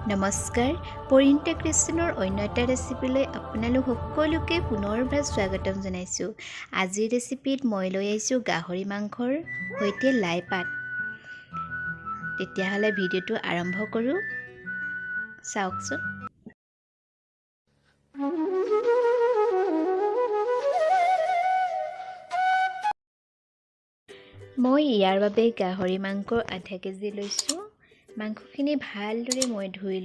নমস্কাৰ পৰিণীতা কৃষ্ণৰ অন্য এটা ৰেচিপিলৈ আপোনালোক সকলোকে পুনৰবাৰ স্বাগতম জনাইছোঁ। আজিৰ ৰেচিপিত মই লৈ আহিছোঁ গাহৰি মাংসৰ সৈতে লাই পাত। তেতিয়াহ'লে ভিডিঅ'টো আৰম্ভ কৰোঁ, চাওকচোন। মই ইয়াৰ বাবে গাহৰি মাংস আধা কেজি লৈছোঁ। মাংসখিনি ভালদৰে মই ধুই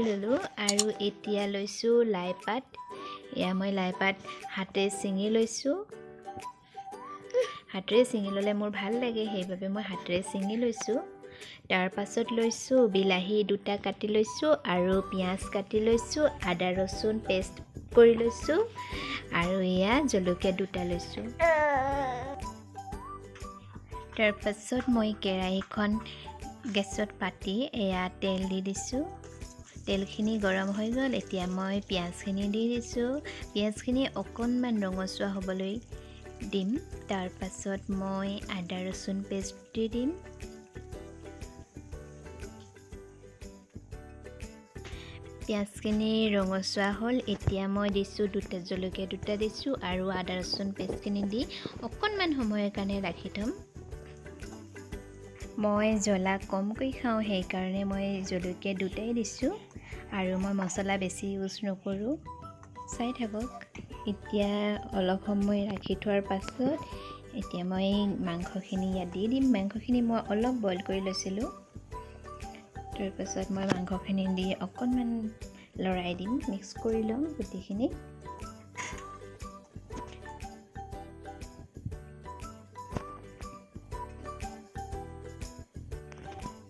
ল'লোঁ আৰু এতিয়া লৈছোঁ লাই পাত। এয়া মই লাই পাত হাতেৰে ছিঙি লৈছোঁ। হাতেৰে ছিঙি ল'লে মোৰ ভাল লাগে, সেইবাবে মই হাতেৰে ছিঙি লৈছোঁ। তাৰ পাছত লৈছোঁ বিলাহী দুটা কাটি লৈছোঁ আৰু পিঁয়াজ কাটি লৈছোঁ, আদা ৰচুন পেষ্ট কৰি লৈছোঁ আৰু এয়া জলকীয়া দুটা লৈছোঁ। তাৰ পাছত মই কেৰাহীখন গেছত পাতি এয়া তেল দি দিছোঁ। তেলখিনি গৰম হৈ গ'ল। এতিয়া মই পিঁয়াজখিনি দি দিছোঁ। পিঁয়াজখিনি অকণমান ৰঙচুৱা হ'বলৈ দিম। তাৰ পাছত মই আদা ৰচুন পেষ্ট দি দিম। পিঁয়াজখিনি ৰঙচুৱা হ'ল। এতিয়া মই দিছোঁ জলকীয়া দুটা দিছোঁ আৰু আদা ৰচুন পেষ্টখিনি দি অকণমান সময়ৰ কাৰণে ৰাখি থ'ম। মই জ্বলা কমকৈ খাওঁ, সেইকাৰণে মই জলকীয়া দুটাই দিছোঁ আৰু মই মছলা বেছি ইউজ নকৰোঁ। চাই থাকক। এতিয়া অলপ সময় ৰাখি থোৱাৰ পাছত এতিয়া মই মাংসখিনি ইয়াত দি দিম। মাংসখিনি মই অলপ বইল কৰি লৈছিলোঁ। তাৰ পাছত মই মাংসখিনি দি অকণমান লৰাই দিম, মিক্স কৰি ল'ম গোটেইখিনি।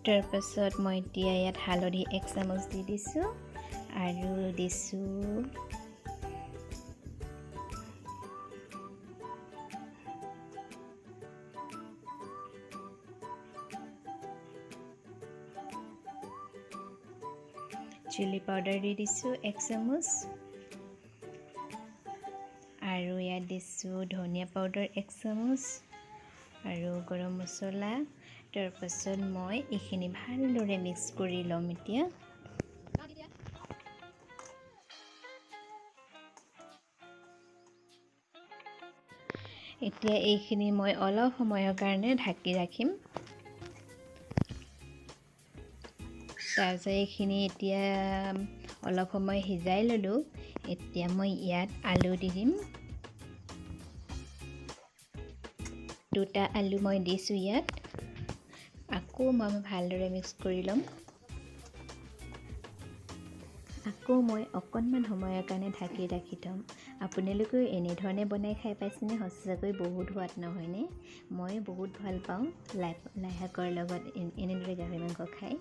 তাৰ পাছত মই এতিয়া ইয়াত হালধি 1 চামুচ দি দিছোঁ আৰু দিছোঁ চিলি পাউডাৰ দি দিছোঁ 1 চামুচ আৰু ইয়াত দিছোঁ ধনিয়া পাউডাৰ 1 চামুচ আৰু গৰম মছলা। তাৰ পাছত মই এইখিনি ভালদৰে মিক্স কৰি ল'ম। এতিয়া এইখিনি মই অলপ সময়ৰ কাৰণে ঢাকি ৰাখিম। তাৰপিছত এইখিনি এতিয়া অলপ সময় সিজাই ল'লোঁ। এতিয়া মই ইয়াত আলু দি দিম। 2টা আলু মই দিছোঁ ইয়াত। আকৌ মই ভালদৰে মিক্স কৰি ল'ম। আকৌ মই অকণমান সময়ৰ কাৰণে ঢাকি ৰাখি থ'ম। আপোনালোকেও এনেধৰণে বনাই খাই পাইছেনে? সঁচাকৈ বহুত সোৱাদ নহয়নে? মই বহুত ভাল পাওঁ লাই শাকৰ লগত এনেদৰে গাহৰি মাংস খাই।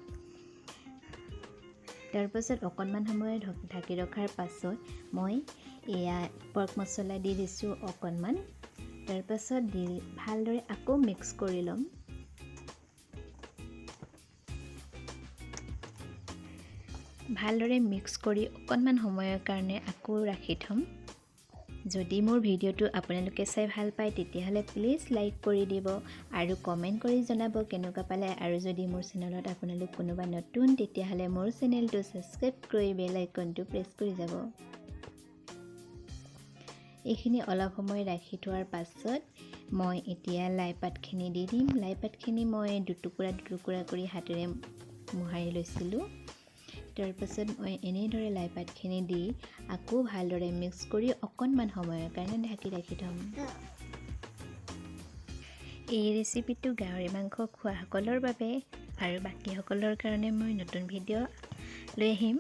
তাৰপাছত অকণমান সময় ঢাকি ৰখাৰ পাছত মই এয়া পৰ্ক মছলা দি দিছোঁ অকণমান। তাৰপাছত দি ভালদৰে আকৌ মিক্স কৰি ল'ম। ভালদৰে মিক্স কৰি অকণমান সময়ৰ কাৰণে আকৌ ৰাখি থ'ম। যদি মোৰ ভিডিঅ'টো আপোনালোকে চাই ভাল পায় তেতিয়াহ'লে প্লিজ লাইক কৰি দিব আৰু কমেণ্ট কৰি জনাব কেনেকুৱা পালে। আৰু যদি মোৰ চেনেলত আপোনালোক কোনোবা নতুন তেতিয়াহ'লে মোৰ চেনেলটো ছাবস্ক্ৰাইব কৰি বেল আইকনটো প্ৰেছ কৰি যাব। এইখিনি অলপ সময় ৰাখি থোৱাৰ পাছত মই এতিয়া লাই পাতখিনি দি দিম। লাই পাতখিনি মই দুটুকুৰা কৰি হাতেৰে মোহাৰি লৈছিলোঁ। তাৰ পাছত মই এনেদৰে লাই পাতখিনি দি আকৌ ভালদৰে মিক্স কৰি অকণমান সময়ৰ কাৰণে ঢাকি ৰাখি থ'ম। এই ৰেচিপিটো গাহৰি মাংস খোৱাসকলৰ বাবে আৰু বাকীসকলৰ কাৰণে মই নতুন ভিডিঅ' লৈ আহিম।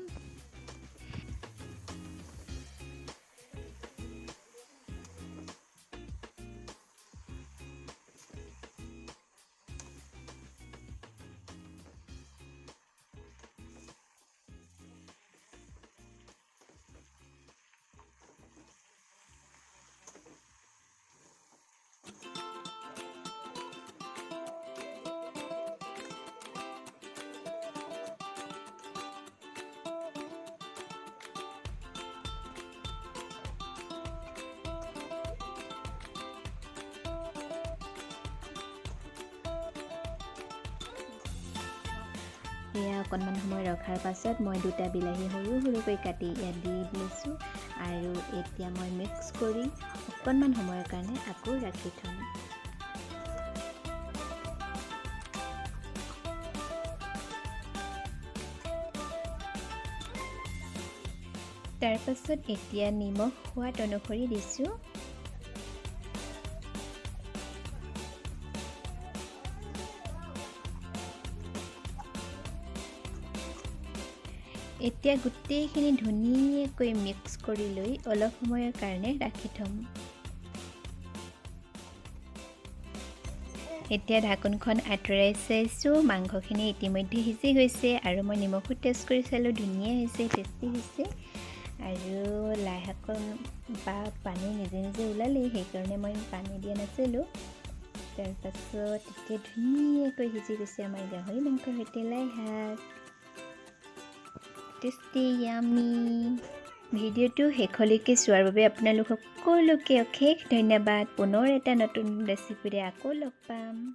এয়া অকণমান সময় ৰখাৰ পাছত মই দুটা বিলাহী সৰু সৰুকৈ কাটি ইয়াত দি দিছোঁ আৰু এতিয়া মই মিক্স কৰি অকণমান সময়ৰ কাৰণে আকৌ ৰাখি থ'ম। তাৰ পাছত এতিয়া নিমখ সোৱাদ অনুসৰি দিছোঁ। এতিয়া গোটেইখিনি ধুনীয়াকৈ মিক্স কৰি লৈ অলপ সময়ৰ কাৰণে ৰাখি থ'ম। এতিয়া ঢাকোনখন আঁতৰাই চাইছোঁ, মাংসখিনি ইতিমধ্যে সিজি গৈছে আৰু মই নিমখো টেষ্ট কৰি চালোঁ, ধুনীয়া হৈছে, টেষ্টি হৈছে। আৰু লাই শাকৰ বা পানী নিজে নিজে ওলালেই, সেইকাৰণে মই পানী দিয়া নাছিলোঁ। তাৰপাছত এতিয়া ধুনীয়াকৈ সিজি গৈছে আমাৰ গাহৰি মাংসৰ সৈতে লাই শাক। Tasty yummy. ভিডিঅ'টো শেষলৈকে চোৱাৰ বাবে আপোনালোক সকলোকে অশেষ ধন্যবাদ। পুনৰ এটা নতুন ৰেচিপিৰে আকৌ লগ পাম।